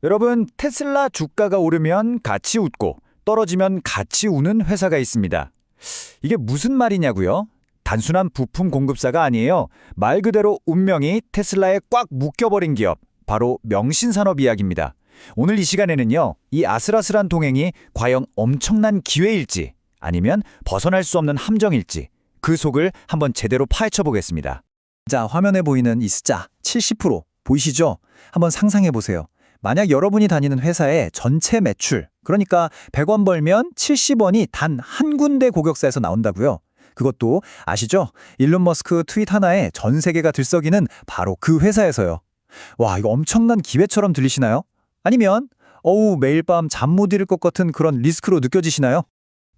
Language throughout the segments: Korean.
여러분, 테슬라 주가가 오르면 같이 웃고 떨어지면 같이 우는 회사가 있습니다. 이게 무슨 말이냐고요? 단순한 부품 공급사가 아니에요. 말 그대로 운명이 테슬라에 꽉 묶여버린 기업, 바로 명신산업 이야기입니다. 오늘 이 시간에는요, 이 아슬아슬한 동행이 과연 엄청난 기회일지 아니면 벗어날 수 없는 함정일지 그 속을 한번 제대로 파헤쳐 보겠습니다. 자, 화면에 보이는 이 숫자 70% 보이시죠? 한번 상상해 보세요. 만약 여러분이 다니는 회사의 전체 매출, 그러니까 100원 벌면 70원이 단 한 군데 고객사에서 나온다고요. 그것도 아시죠? 일론 머스크 트윗 하나에 전 세계가 들썩이는 바로 그 회사에서요. 와, 이거 엄청난 기회처럼 들리시나요? 아니면 매일 밤 잠 못 이룰 것 같은 그런 리스크로 느껴지시나요?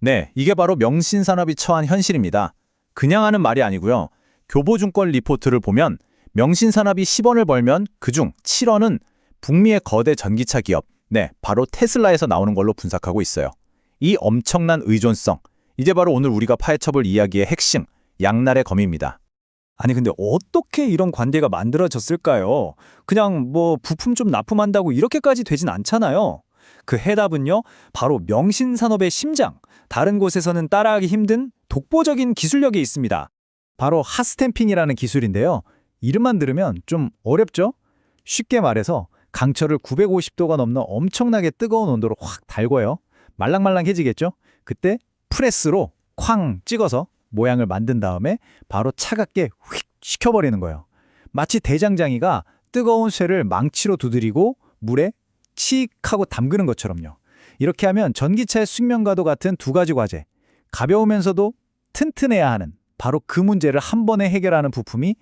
네, 이게 바로 명신산업이 처한 현실입니다. 그냥 하는 말이 아니고요. 교보증권 리포트를 보면 명신산업이 10원을 벌면 그중 7원은 북미의 거대 전기차 기업, 바로 테슬라에서 나오는 걸로 분석하고 있어요. 이 엄청난 의존성, 이제 바로 오늘 우리가 파헤쳐볼 이야기의 핵심, 양날의 검입니다. 아니 근데 어떻게 이런 관계가 만들어졌을까요? 그냥 부품 좀 납품한다고 이렇게까지 되진 않잖아요. 그 해답은요, 바로 명신산업의 심장, 다른 곳에서는 따라하기 힘든 독보적인 기술력에 있습니다. 바로 핫스탬핑이라는 기술인데요. 이름만 들으면 좀 어렵죠? 쉽게 말해서 강철을 950도가 넘는 엄청나게 뜨거운 온도로 확 달궈요. 말랑말랑해지겠죠? 그때 프레스로 쾅 찍어서 모양을 만든 다음에 바로 차갑게 휙 식혀버리는 거예요. 마치 대장장이가 뜨거운 쇠를 망치로 두드리고 물에 칙 하고 담그는 것처럼요. 이렇게 하면 전기차의 숙련과도 같은 두 가지 과제, 가벼우면서도 튼튼해야 하는 바로 그 문제를 한 번에 해결하는 부품이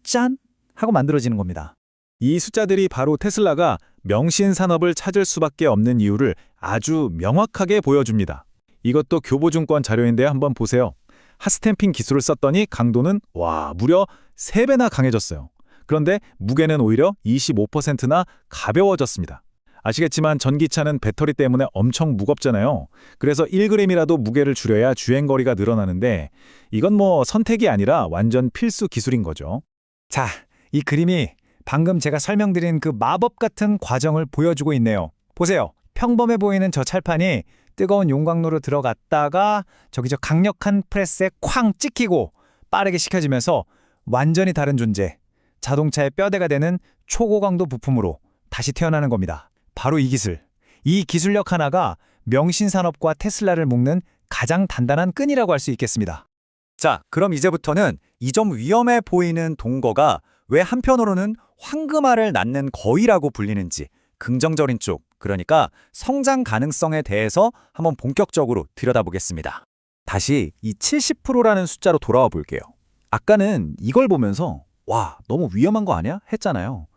짠! 하고 만들어지는 겁니다. 이 숫자들이 바로 테슬라가 명신산업을 찾을 수밖에 없는 이유를 아주 명확하게 보여줍니다. 이것도 교보증권 자료인데 한번 보세요. 핫스탬핑 기술을 썼더니 강도는 무려 3배나 강해졌어요. 그런데 무게는 오히려 25%나 가벼워졌습니다. 아시겠지만 전기차는 배터리 때문에 엄청 무겁잖아요. 그래서 1g이라도 무게를 줄여야 주행거리가 늘어나는데 이건 선택이 아니라 완전 필수 기술인 거죠. 자, 이 그림이 방금 제가 설명드린 그 마법 같은 과정을 보여주고 있네요. 보세요. 평범해 보이는 저 찰판이 뜨거운 용광로로 들어갔다가 저기 강력한 프레스에 쾅 찍히고 빠르게 식혀지면서 완전히 다른 존재, 자동차의 뼈대가 되는 초고강도 부품으로 다시 태어나는 겁니다. 바로 이 기술. 이 기술력 하나가 명신산업과 테슬라를 묶는 가장 단단한 끈이라고 할 수 있겠습니다. 자, 그럼 이제부터는 이 점 위험해 보이는 동거가 왜 한편으로는 황금알을 낳는 거위라고 불리는지 긍정적인 쪽, 그러니까 성장 가능성에 대해서 한번 본격적으로 들여다보겠습니다. 다시 이 70%라는 숫자로 돌아와 볼게요. 아까는 이걸 보면서 너무 위험한 거 아니야? 했잖아요.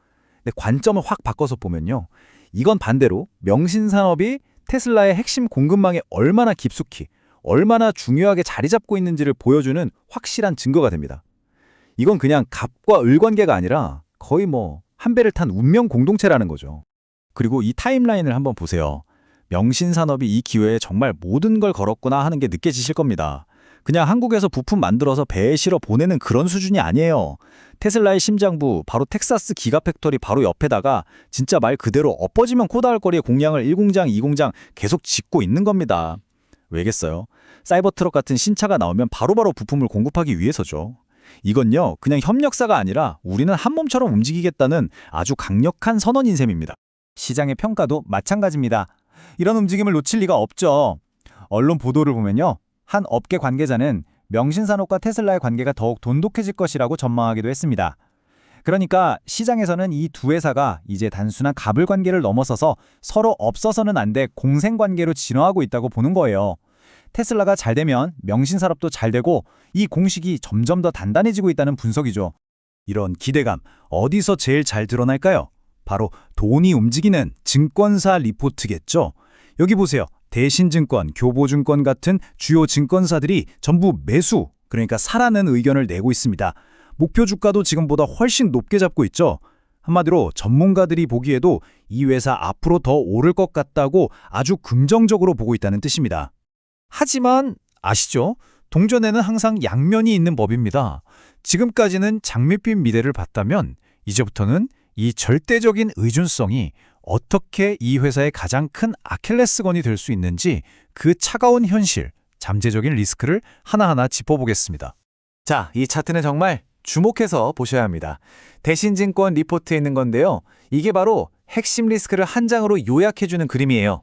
근데 관점을 확 바꿔서 보면요. 이건 반대로 명신산업이 테슬라의 핵심 공급망에 얼마나 깊숙이, 얼마나 중요하게 자리 잡고 있는지를 보여주는 확실한 증거가 됩니다. 이건 그냥 갑과 을 관계가 아니라 거의 한 배를 탄 운명 공동체라는 거죠. 그리고 이 타임라인을 한번 보세요. 명신산업이 이 기회에 정말 모든 걸 걸었구나 하는 게 느껴지실 겁니다. 그냥 한국에서 부품 만들어서 배에 실어 보내는 그런 수준이 아니에요. 테슬라의 심장부, 바로 텍사스 기가팩토리 바로 옆에다가 진짜 말 그대로 엎어지면 코다할 거리의 공장을 1공장, 2공장 계속 짓고 있는 겁니다. 왜겠어요? 사이버트럭 같은 신차가 나오면 바로바로 부품을 공급하기 위해서죠. 이건요, 그냥 협력사가 아니라 우리는 한 몸처럼 움직이겠다는 아주 강력한 선언인 셈입니다. 시장의 평가도 마찬가지입니다. 이런 움직임을 놓칠 리가 없죠. 언론 보도를 보면요, 한 업계 관계자는 명신산업과 테슬라의 관계가 더욱 돈독해질 것이라고 전망하기도 했습니다. 그러니까 시장에서는 이 두 회사가 이제 단순한 갑을 관계를 넘어서서 서로 없어서는 안 될 공생 관계로 진화하고 있다고 보는 거예요. 테슬라가 잘 되면 명신산업도 잘 되고 이 공식이 점점 더 단단해지고 있다는 분석이죠. 이런 기대감 어디서 제일 잘 드러날까요? 바로 돈이 움직이는 증권사 리포트겠죠. 여기 보세요. 대신증권, 교보증권 같은 주요 증권사들이 전부 매수, 그러니까 사라는 의견을 내고 있습니다. 목표 주가도 지금보다 훨씬 높게 잡고 있죠. 한마디로 전문가들이 보기에도 이 회사 앞으로 더 오를 것 같다고 아주 긍정적으로 보고 있다는 뜻입니다. 하지만 아시죠? 동전에는 항상 양면이 있는 법입니다. 지금까지는 장밋빛 미래를 봤다면 이제부터는 이 절대적인 의존성이 어떻게 이 회사의 가장 큰 아킬레스건이 될 수 있는지 그 차가운 현실, 잠재적인 리스크를 하나하나 짚어보겠습니다. 자, 이 차트는 정말 주목해서 보셔야 합니다. 대신증권 리포트에 있는 건데요. 이게 바로 핵심 리스크를 한 장으로 요약해주는 그림이에요.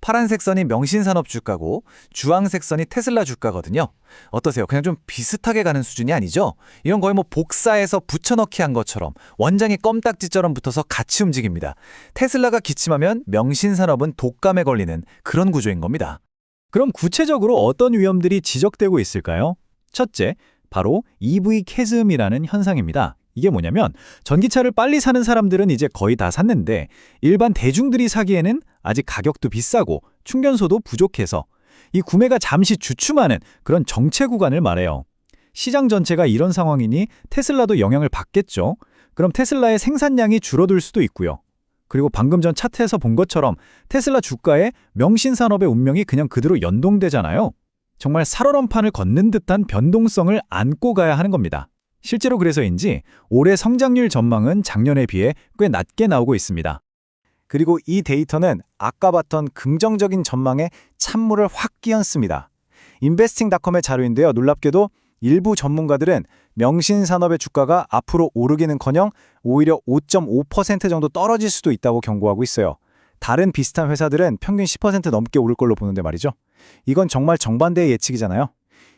파란색 선이 명신산업 주가고 주황색 선이 테슬라 주가거든요. 어떠세요? 그냥 좀 비슷하게 가는 수준이 아니죠? 이건 거의 뭐 복사해서 붙여넣기 한 것처럼 원장이 껌딱지처럼 붙어서 같이 움직입니다. 테슬라가 기침하면 명신산업은 독감에 걸리는 그런 구조인 겁니다. 그럼 구체적으로 어떤 위험들이 지적되고 있을까요? 첫째, 바로 EV 캐즘이라는 현상입니다. 이게 뭐냐면 전기차를 빨리 사는 사람들은 이제 거의 다 샀는데 일반 대중들이 사기에는 아직 가격도 비싸고 충전소도 부족해서 이 구매가 잠시 주춤하는 그런 정체 구간을 말해요. 시장 전체가 이런 상황이니 테슬라도 영향을 받겠죠. 그럼 테슬라의 생산량이 줄어들 수도 있고요. 그리고 방금 전 차트에서 본 것처럼 테슬라 주가에 명신산업의 운명이 그냥 그대로 연동되잖아요. 정말 살얼음판을 걷는 듯한 변동성을 안고 가야 하는 겁니다. 실제로 그래서인지 올해 성장률 전망은 작년에 비해 꽤 낮게 나오고 있습니다. 그리고 이 데이터는 아까 봤던 긍정적인 전망에 찬물을 확 끼얹습니다. 인베스팅닷컴의 자료인데요. 놀랍게도 일부 전문가들은 명신산업의 주가가 앞으로 오르기는커녕 오히려 5.5% 정도 떨어질 수도 있다고 경고하고 있어요. 다른 비슷한 회사들은 평균 10% 넘게 오를 걸로 보는데 말이죠. 이건 정말 정반대의 예측이잖아요.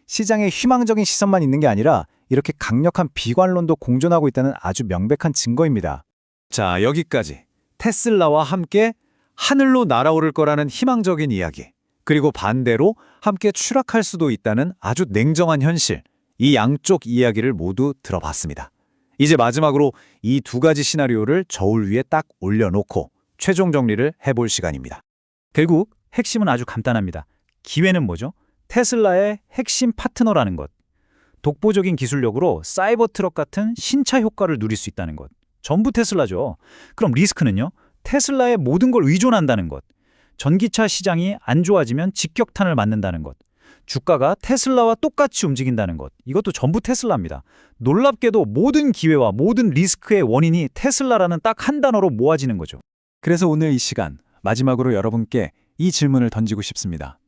시장에 희망적인 시선만 있는 게 아니라 이렇게 강력한 비관론도 공존하고 있다는 아주 명백한 증거입니다. 자, 여기까지 테슬라와 함께 하늘로 날아오를 거라는 희망적인 이야기, 그리고 반대로 함께 추락할 수도 있다는 아주 냉정한 현실, 이 양쪽 이야기를 모두 들어봤습니다. 이제 마지막으로 이 두 가지 시나리오를 저울 위에 딱 올려놓고 최종 정리를 해볼 시간입니다. 결국 핵심은 아주 간단합니다. 기회는 뭐죠? 테슬라의 핵심 파트너라는 것. 독보적인 기술력으로 사이버 트럭 같은 신차 효과를 누릴 수 있다는 것. 전부 테슬라죠. 그럼 리스크는요? 테슬라의 모든 걸 의존한다는 것. 전기차 시장이 안 좋아지면 직격탄을 맞는다는 것. 주가가 테슬라와 똑같이 움직인다는 것. 이것도 전부 테슬라입니다. 놀랍게도 모든 기회와 모든 리스크의 원인이 테슬라라는 딱 한 단어로 모아지는 거죠. 그래서 오늘 이 시간 마지막으로 여러분께 이 질문을 던지고 싶습니다.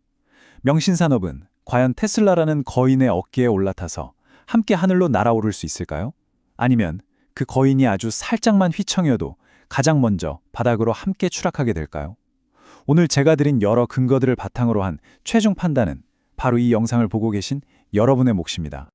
명신산업은 과연 테슬라라는 거인의 어깨에 올라타서 함께 하늘로 날아오를 수 있을까요? 아니면 그 거인이 아주 살짝만 휘청여도 가장 먼저 바닥으로 함께 추락하게 될까요? 오늘 제가 드린 여러 근거들을 바탕으로 한 최종 판단은 바로 이 영상을 보고 계신 여러분의 몫입니다.